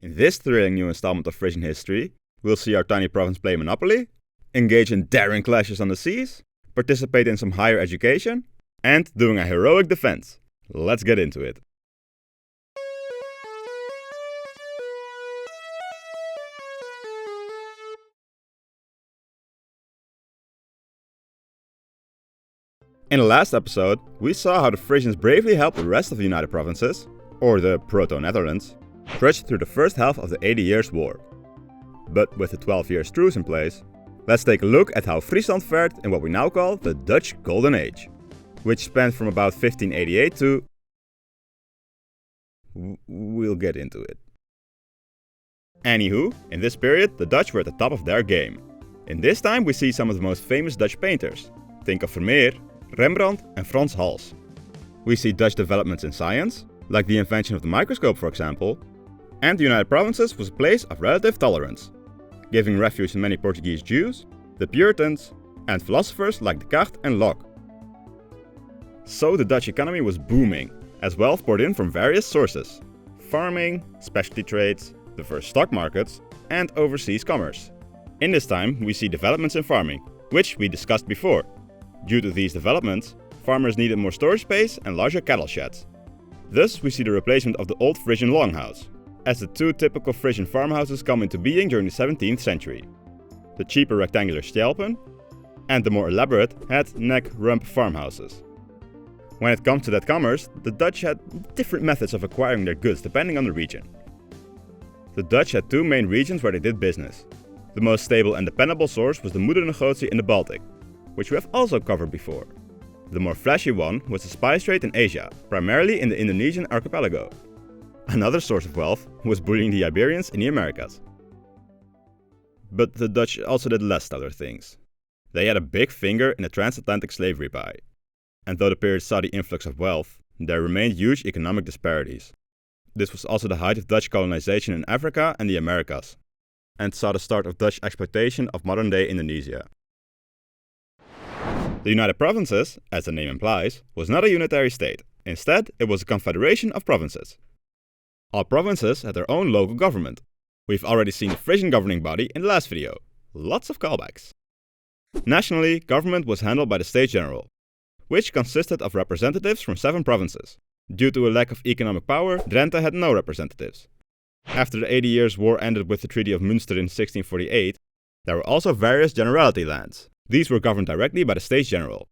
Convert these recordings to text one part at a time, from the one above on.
In this thrilling new installment of Frisian history, we'll see our tiny province play Monopoly, engage in daring clashes on the seas, participate in some higher education, and doing a heroic defense. Let's get into it. In the last episode, we saw how the Frisians bravely helped the rest of the United Provinces, or the Proto-Netherlands, trudge through the first half of the 80 Years' War. But with the 12 years truce in place, let's take a look at how Friesland fared in what we now call the Dutch Golden Age, which spanned from about 1588 to... we'll get into it. Anywho, in this period, the Dutch were at the top of their game. In this time we see some of the most famous Dutch painters. Think of Meer, Rembrandt and Frans Hals. We see Dutch developments in science, like the invention of the microscope for example, and the United Provinces was a place of relative tolerance, giving refuge to many Portuguese Jews, the Puritans, and philosophers like Descartes and Locke. So the Dutch economy was booming, as wealth poured in from various sources: farming, specialty trades, the first stock markets, and overseas commerce. In this time we see developments in farming, which we discussed before. Due to these developments, farmers needed more storage space and larger cattle sheds. Thus we see the replacement of the old Frisian longhouse, as the two typical Frisian farmhouses come into being during the 17th century. The cheaper rectangular Zutphen and the more elaborate head-neck-rump farmhouses. When it comes to that commerce, the Dutch had different methods of acquiring their goods depending on the region. The Dutch had two main regions where they did business. The most stable and dependable source was the Mulder in the Baltic, which we have also covered before. The more flashy one was the spice trade in Asia, primarily in the Indonesian archipelago. Another source of wealth was bullying the Iberians in the Americas. But the Dutch also did less stellar things. They had a big finger in the transatlantic slavery pie. And though the period saw the influx of wealth, there remained huge economic disparities. This was also the height of Dutch colonization in Africa and the Americas, and saw the start of Dutch exploitation of modern-day Indonesia. The United Provinces, as the name implies, was not a unitary state. Instead, it was a confederation of provinces. All provinces had their own local government. We've already seen the Frisian governing body in the last video. Lots of callbacks. Nationally, government was handled by the States General, which consisted of representatives from 7 provinces. Due to a lack of economic power, Drenthe had no representatives. After the 80 Years' War ended with the Treaty of Münster in 1648, there were also various generality lands. These were governed directly by the States General.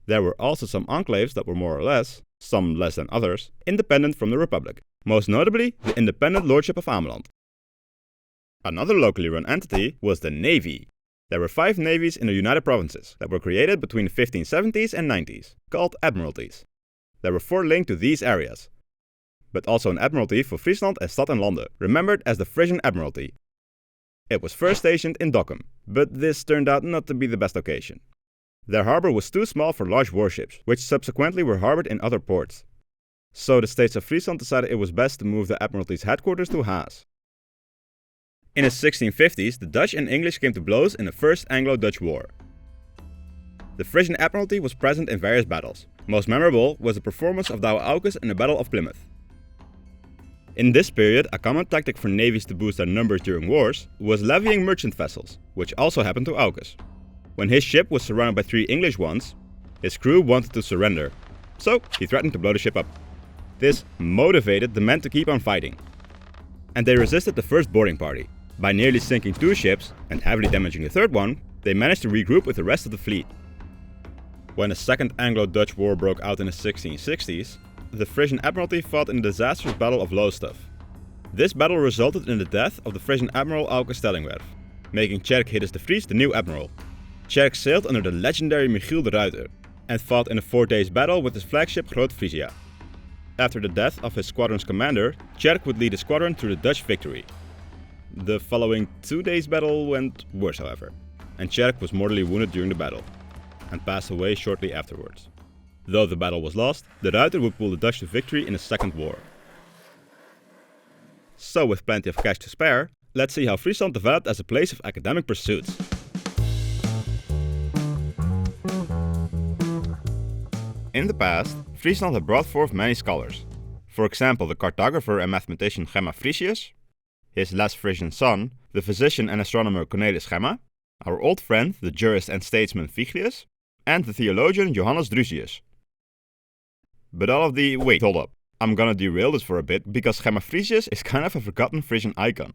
There were also some enclaves that were more or less, some less than others, independent from the Republic, most notably the independent Lordship of Ameland. Another locally run entity was the Navy. There were 5 navies in the United Provinces that were created between the 1570s and 90s, called admiralties. There were 4 linked to these areas, but also an admiralty for Friesland and Stad en Lande, remembered as the Frisian Admiralty. It was first stationed in Dokkum, but this turned out not to be the best location. Their harbour was too small for large warships, which subsequently were harboured in other ports. So the states of Friesland decided it was best to move the Admiralty's headquarters to Haas. In the 1650s, the Dutch and English came to blows in the First Anglo-Dutch War. The Frisian Admiralty was present in various battles. Most memorable was the performance of Douwe Aukes in the Battle of Plymouth. In this period, a common tactic for navies to boost their numbers during wars was levying merchant vessels, which also happened to Aukes. When his ship was surrounded by 3 English ones, his crew wanted to surrender, so he threatened to blow the ship up. This motivated the men to keep on fighting, and they resisted the first boarding party. By nearly sinking 2 ships and heavily damaging the third one, they managed to regroup with the rest of the fleet. When the Second Anglo-Dutch War broke out in the 1660s, the Frisian Admiralty fought in the disastrous Battle of Lowestoft. This battle resulted in the death of the Frisian Admiral Auke Stellingwerf, making Tjerk Hiddes de Vries the new admiral. Tjerk sailed under the legendary Michiel de Ruiter and fought in a 4 days battle with his flagship Groot Frisia. After the death of his squadron's commander, Tjerk would lead the squadron to the Dutch victory. The following 2 days battle went worse however, and Tjerk was mortally wounded during the battle, and passed away shortly afterwards. Though the battle was lost, de Ruiter would pull the Dutch to victory in the Second War. So with plenty of cash to spare, let's see how Friesland developed as a place of academic pursuits. In the past, Friesland had brought forth many scholars. For example, the cartographer and mathematician Gemma Frisius, his last Frisian son, the physician and astronomer Cornelis Gemma, our old friend, the jurist and statesman Viglius, and the theologian Johannes Drusius. But all of the... wait, hold up. I'm gonna derail this for a bit, because Gemma Frisius is kind of a forgotten Frisian icon.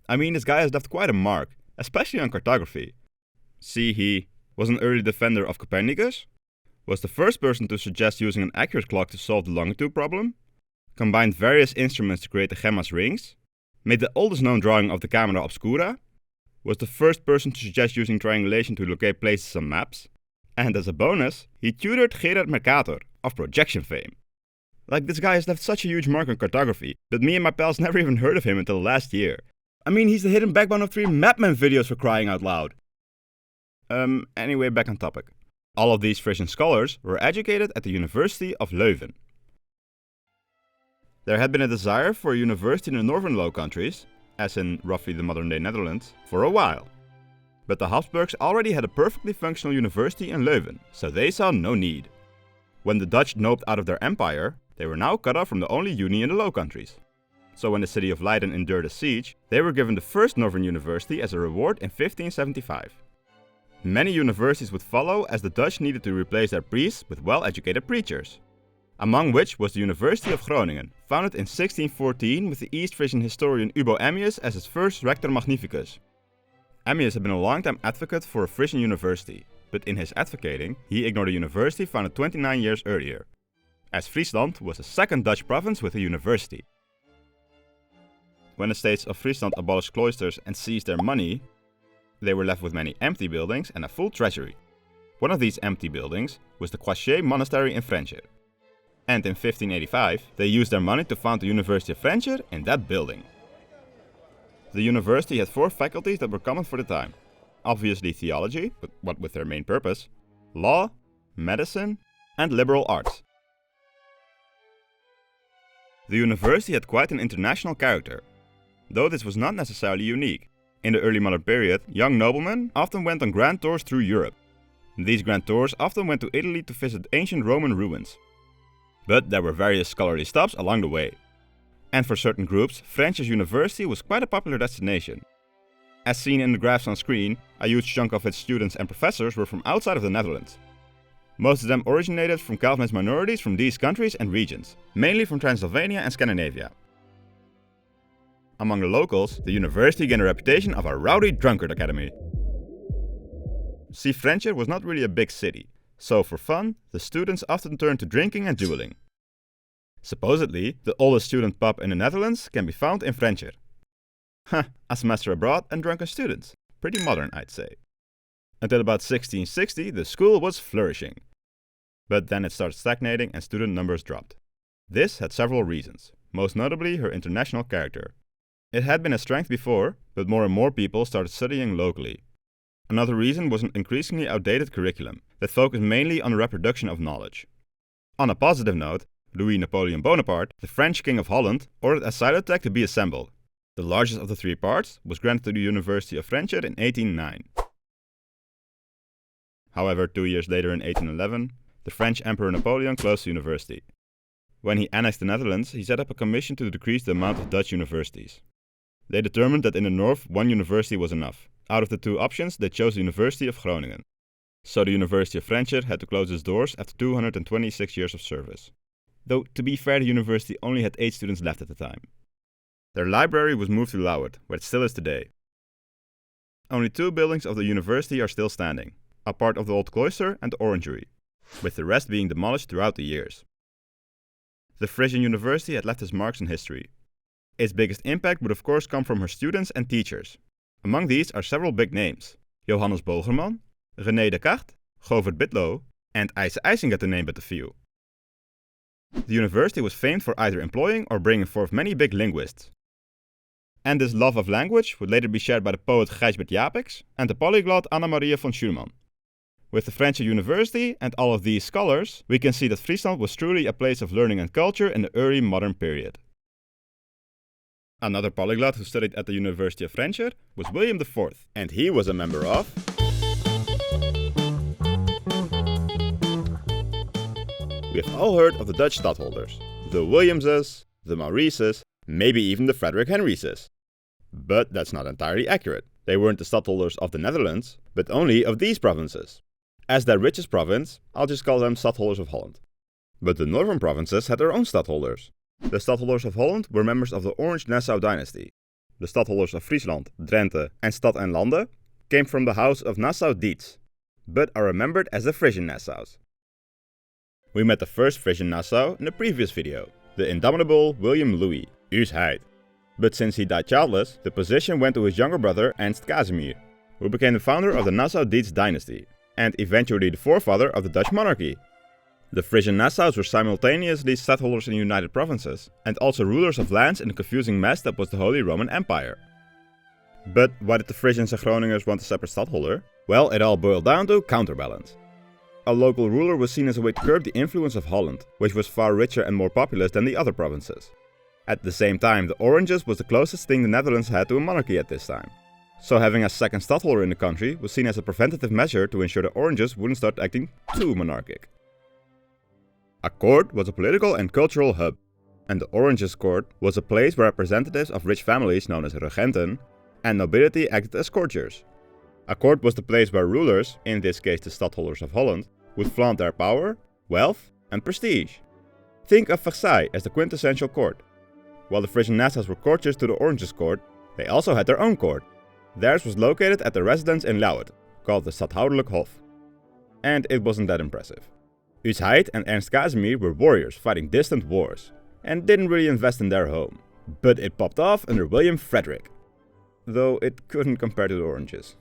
I mean, this guy has left quite a mark, especially on cartography. See, he was an early defender of Copernicus, was the first person to suggest using an accurate clock to solve the longitude problem, combined various instruments to create the Gemma's rings, made the oldest known drawing of the Camera Obscura, was the first person to suggest using triangulation to locate places on maps, and as a bonus, he tutored Gerard Mercator of projection fame. Like, this guy has left such a huge mark on cartography that me and my pals never even heard of him until last year. I mean, he's the hidden backbone of 3 Mapman videos, for crying out loud. Anyway, back on topic. All of these Frisian scholars were educated at the University of Leuven. There had been a desire for a university in the northern Low Countries, as in roughly the modern-day Netherlands, for a while. But the Habsburgs already had a perfectly functional university in Leuven, so they saw no need. When the Dutch noped out of their empire, they were now cut off from the only uni in the Low Countries. So when the city of Leiden endured a siege, they were given the first northern university as a reward in 1575. Many universities would follow as the Dutch needed to replace their priests with well-educated preachers. Among which was the University of Groningen, founded in 1614 with the East Frisian historian Ubo Emmius as its first rector magnificus. Emmius had been a long-time advocate for a Frisian university, but in his advocating, he ignored a university founded 29 years earlier, as Friesland was the second Dutch province with a university. When the states of Friesland abolished cloisters and seized their money, they were left with many empty buildings and a full treasury. One of these empty buildings was the Croisier Monastery in Frankfurt. And in 1585, they used their money to found the University of Frankfurt in that building. The university had 4 faculties that were common for the time. Obviously theology, but what with their main purpose, law, medicine, and liberal arts. The university had quite an international character, though this was not necessarily unique. In the early modern period, young noblemen often went on grand tours through Europe. These grand tours often went to Italy to visit ancient Roman ruins. But there were various scholarly stops along the way. And for certain groups, Frankfurt University was quite a popular destination. As seen in the graphs on screen, a huge chunk of its students and professors were from outside of the Netherlands. Most of them originated from Calvinist minorities from these countries and regions, mainly from Transylvania and Scandinavia. Among the locals, the university gained a reputation of a rowdy drunkard academy. See, Frankfurt was not really a big city, so for fun, the students often turned to drinking and dueling. Supposedly, the oldest student pub in the Netherlands can be found in Frankfurt. A semester abroad and drunken students. Pretty modern, I'd say. Until about 1660, the school was flourishing. But then it started stagnating and student numbers dropped. This had several reasons, most notably her international character. It had been a strength before, but more and more people started studying locally. Another reason was an increasingly outdated curriculum that focused mainly on the reproduction of knowledge. On a positive note, Louis Napoleon Bonaparte, the French King of Holland, ordered a Cytotech to be assembled. The largest of the 3 parts was granted to the University of Frankfurt in 1809. However, 2 years later in 1811, the French Emperor Napoleon closed the university. When he annexed the Netherlands, he set up a commission to decrease the amount of Dutch universities. They determined that in the north 1 university was enough. Out of the 2 options, they chose the University of Groningen. So the University of Frankfurt had to close its doors after 226 years of service. Though, to be fair, the university only had 8 students left at the time. Their library was moved to Lauwert, where it still is today. Only 2 buildings of the university are still standing, a part of the old cloister and the orangery, with the rest being demolished throughout the years. The Frisian University had left its marks in history. Its biggest impact would of course come from her students and teachers. Among these are several big names: Johannes Bogerman, René Descartes, Govert Bitlo, and Eise Eisinga, to name but a few. The university was famed for either employing or bringing forth many big linguists. And this love of language would later be shared by the poet Gijsbert Japix and the polyglot Anna Maria von Schurman. With the French University and all of these scholars, we can see that Friesland was truly a place of learning and culture in the early modern period. Another polyglot who studied at the University of Frankfurt was William IV, and he was a member of We have all heard of the Dutch stadholders, the Williamses, the Maurices, maybe even the Frederick Henrieses. But that's not entirely accurate. They weren't the stadholders of the Netherlands, but only of these provinces. As their richest province, I'll just call them stadholders of Holland. But the northern provinces had their own stadholders. The stadholders of Holland were members of the Orange Nassau dynasty. The stadholders of Friesland, Drenthe and Stad en Lande came from the house of Nassau-Dietz, but are remembered as the Frisian Nassaus. We met the first Frisian Nassau in the previous video, the indomitable William Louis, Huisheid. But since he died childless, the position went to his younger brother Ernst Casimir, who became the founder of the Nassau-Dietz dynasty, and eventually the forefather of the Dutch monarchy. The Frisian Nassaus were simultaneously stadholders in the United Provinces, and also rulers of lands in the confusing mess that was the Holy Roman Empire. But why did the Frisians and Groningers want a separate stadholder? Well, it all boiled down to counterbalance. A local ruler was seen as a way to curb the influence of Holland, which was far richer and more populous than the other provinces. At the same time, the Oranges was the closest thing the Netherlands had to a monarchy at this time. So having a second stadholder in the country was seen as a preventative measure to ensure the Oranges wouldn't start acting too monarchic. A court was a political and cultural hub, and the Oranges' court was a place where representatives of rich families known as regenten and nobility acted as courtiers. A court was the place where rulers, in this case the stadholders of Holland, would flaunt their power, wealth and prestige. Think of Versailles as the quintessential court. While the Frisian Nassaus were courtiers to the Oranges' court, they also had their own court. Theirs was located at their residence in Lauwert, called the Stadhouderlijk Hof. And it wasn't that impressive. Huisheid and Ernst Casimir were warriors fighting distant wars, and didn't really invest in their home. But it popped off under William Frederick, though it couldn't compare to the Oranges.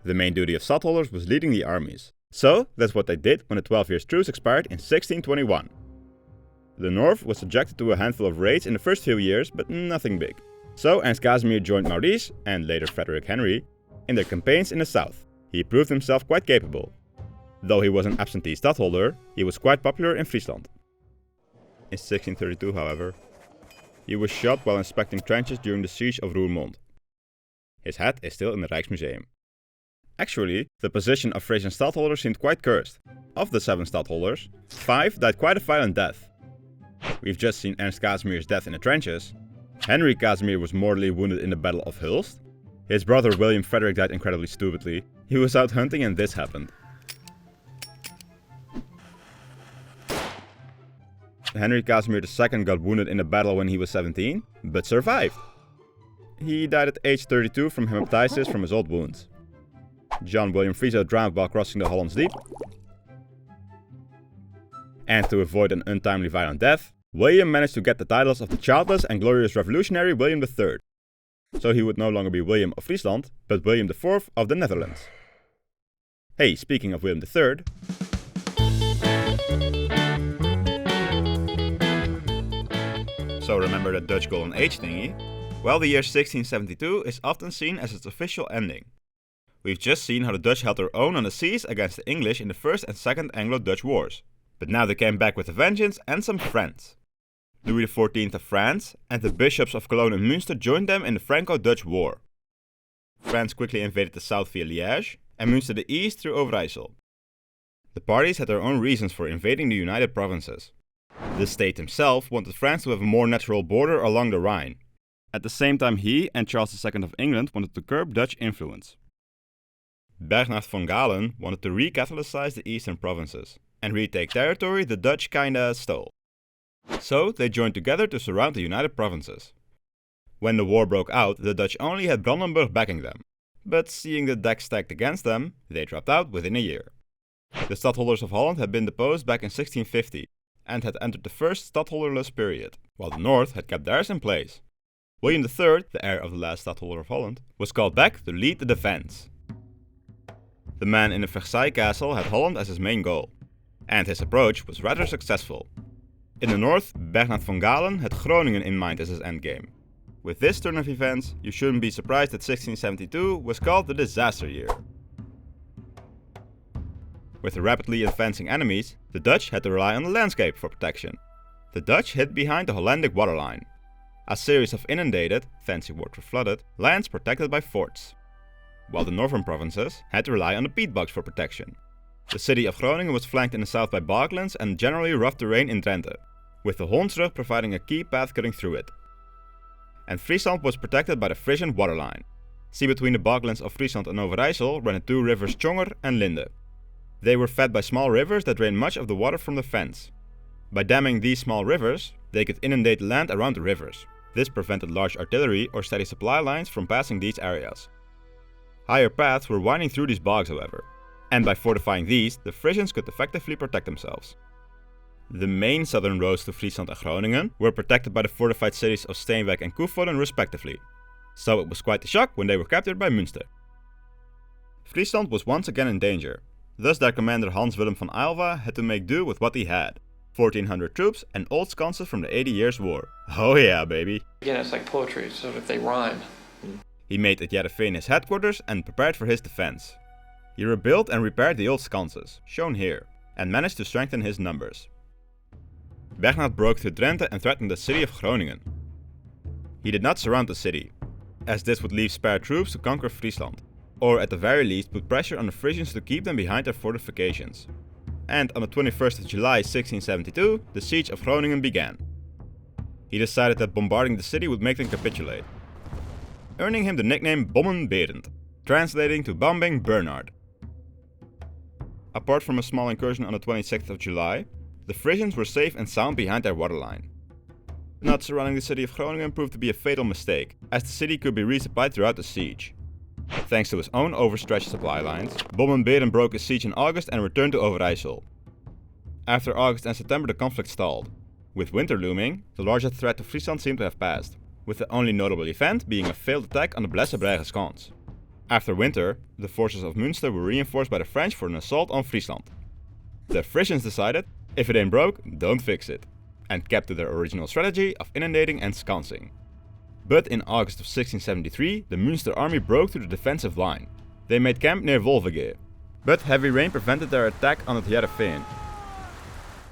The main duty of stadholders was leading the armies, so that's what they did when the 12 years truce expired in 1621. The north was subjected to a handful of raids in the first few years, but nothing big. So Ernst Casimir joined Maurice, and later Frederick Henry, in their campaigns in the south. He proved himself quite capable. Though he was an absentee stadholder, he was quite popular in Friesland. In 1632, however, he was shot while inspecting trenches during the siege of Roermond. His head is still in the Rijksmuseum. Actually, the position of Frisian stadholder seemed quite cursed. Of the 7 stadholders, 5 died quite a violent death. We've just seen Ernst Casimir's death in the trenches. Henry Casimir was mortally wounded in the Battle of Hulst. His brother William Frederick died incredibly stupidly. He was out hunting and this happened. Henry Casimir II got wounded in a battle when he was 17, but survived. He died at age 32 from hemoptysis from his old wounds. John William Friso drowned while crossing the Hollands Diep. And to avoid an untimely violent death, William managed to get the titles of the childless and glorious revolutionary William III. So he would no longer be William of Friesland, but William IV of the Netherlands. Hey, speaking of William III... So remember that Dutch Golden Age thingy? Well, the year 1672 is often seen as its official ending. We've just seen how the Dutch held their own on the seas against the English in the First and Second Anglo-Dutch Wars. But now they came back with a vengeance and some friends. Louis XIV of France and the bishops of Cologne and Münster joined them in the Franco-Dutch War. France quickly invaded the south via Liège and Münster the east through Overijssel. The parties had their own reasons for invading the United Provinces. The state himself wanted France to have a more natural border along the Rhine. At the same time, he and Charles II of England wanted to curb Dutch influence. Bernhard von Galen wanted to re-Catholicize the eastern provinces and retake territory the Dutch kinda stole. So they joined together to surround the United Provinces. When the war broke out, the Dutch only had Brandenburg backing them, but seeing the deck stacked against them, they dropped out within a year. The stadholders of Holland had been deposed back in 1650 and had entered the first stadholderless period, while the North had kept theirs in place. William III, the heir of the last stadholder of Holland, was called back to lead the defense. The man in the Versailles castle had Holland as his main goal, and his approach was rather successful. In the north, Bernhard von Galen had Groningen in mind as his endgame. With this turn of events, you shouldn't be surprised that 1672 was called the disaster year. With the rapidly advancing enemies, the Dutch had to rely on the landscape for protection. The Dutch hid behind the Hollandic waterline, a series of inundated, fancy word for flooded, lands protected by forts. While the northern provinces had to rely on the peatbogs for protection. The city of Groningen was flanked in the south by boglands and generally rough terrain in Drenthe, with the Hondsrug providing a key path cutting through it. and Friesland was protected by the Frisian waterline. See, between the boglands of Friesland and Overijssel ran the two rivers Tjonger and Linde. They were fed by small rivers that drained much of the water from the fens. By damming these small rivers, they could inundate land around the rivers. This prevented large artillery or steady supply lines from passing these areas. Higher paths were winding through these bogs, however, and by fortifying these, the Frisians could effectively protect themselves. The main southern roads to Friesland and Groningen were protected by the fortified cities of Steenwijk and Koevoorden respectively, so it was quite a shock when they were captured by Münster. Friesland was once again in danger, thus their commander Hans Willem van Aylva had to make do with what he had. 1,400 troops and old sconces from the 80 Years' War. Oh yeah, baby! Again, it's like poetry, so if they rhyme. He made Edjerdeveen his headquarters and prepared for his defense. He rebuilt and repaired the old sconces, shown here, and managed to strengthen his numbers. Bernhard broke through Drenthe and threatened the city of Groningen. He did not surround the city, as this would leave spare troops to conquer Friesland, or at the very least put pressure on the Frisians to keep them behind their fortifications. And on the 21st of July 1672, the siege of Groningen began. He decided that bombarding the city would make them capitulate, earning him the nickname Bommen Berend, translating to Bombing Bernard. Apart from a small incursion on the 26th of July, the Frisians were safe and sound behind their waterline. Not surrounding the city of Groningen proved to be a fatal mistake, as the city could be resupplied throughout the siege. Thanks to his own overstretched supply lines, Bommen Berend broke his siege in August and returned to Overijssel. After August and September the conflict stalled. With winter looming, the largest threat to Friesland seemed to have passed, with the only notable event being a failed attack on the Blessebrege Schans. After winter, the forces of Münster were reinforced by the French for an assault on Friesland. The Frisians decided, if it ain't broke, don't fix it, and kept to their original strategy of inundating and scansing. But in August of 1673, the Münster army broke through the defensive line. They made camp near Wolvege, but heavy rain prevented their attack on Edjerdeveen,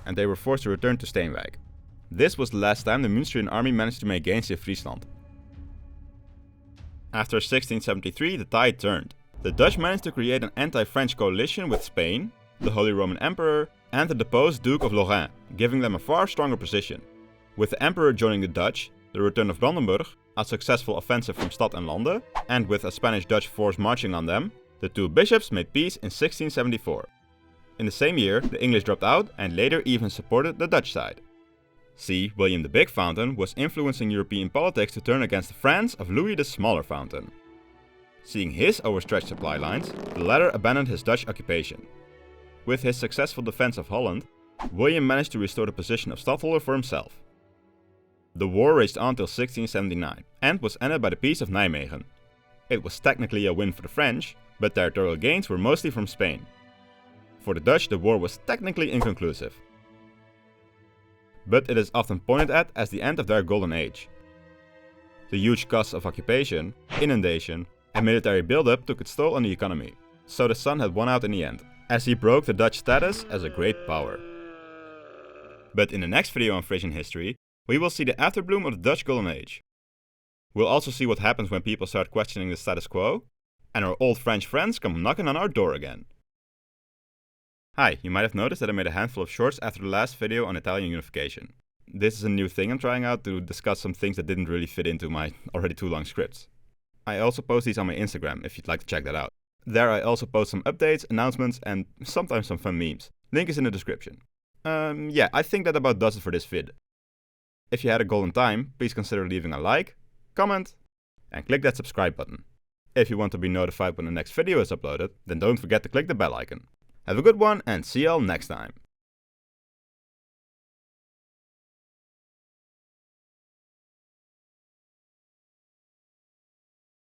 and they were forced to return to Steenwijk. This was the last time the Münstrian army managed to make gains in Friesland. After 1673, the tide turned. The Dutch managed to create an anti-French coalition with Spain, the Holy Roman Emperor, and the deposed Duke of Lorraine, giving them a far stronger position. With the Emperor joining the Dutch, the return of Brandenburg, a successful offensive from Stad and Lande, and with a Spanish-Dutch force marching on them, the two bishops made peace in 1674. In the same year, the English dropped out and later even supported the Dutch side. See, William the Big Fountain was influencing European politics to turn against France of Louis the Smaller Fountain. Seeing his overstretched supply lines, the latter abandoned his Dutch occupation. With his successful defense of Holland, William managed to restore the position of stadtholder for himself. The war raged on till 1679 and was ended by the Peace of Nijmegen. It was technically a win for the French, but territorial gains were mostly from Spain. For the Dutch, the war was technically inconclusive, but it is often pointed at as the end of their golden age. The huge costs of occupation, inundation, and military buildup took its toll on the economy, so the sun had won out in the end, as he broke the Dutch status as a great power. But in the next video on Frisian history, we will see the afterbloom of the Dutch Golden Age. We'll also see what happens when people start questioning the status quo, and our old French friends come knocking on our door again. Hi, you might have noticed that I made a handful of shorts after the last video on Italian unification. This is a new thing I'm trying out to discuss some things that didn't really fit into my already too long scripts. I also post these on my Instagram if you'd like to check that out. There I also post some updates, announcements, and sometimes some fun memes. Link is in the description. Yeah, I think that about does it for this vid. If you had a golden time, please consider leaving a like, comment, and click that subscribe button. If you want to be notified when the next video is uploaded, then don't forget to click the bell icon. Have a good one and see y'all next time.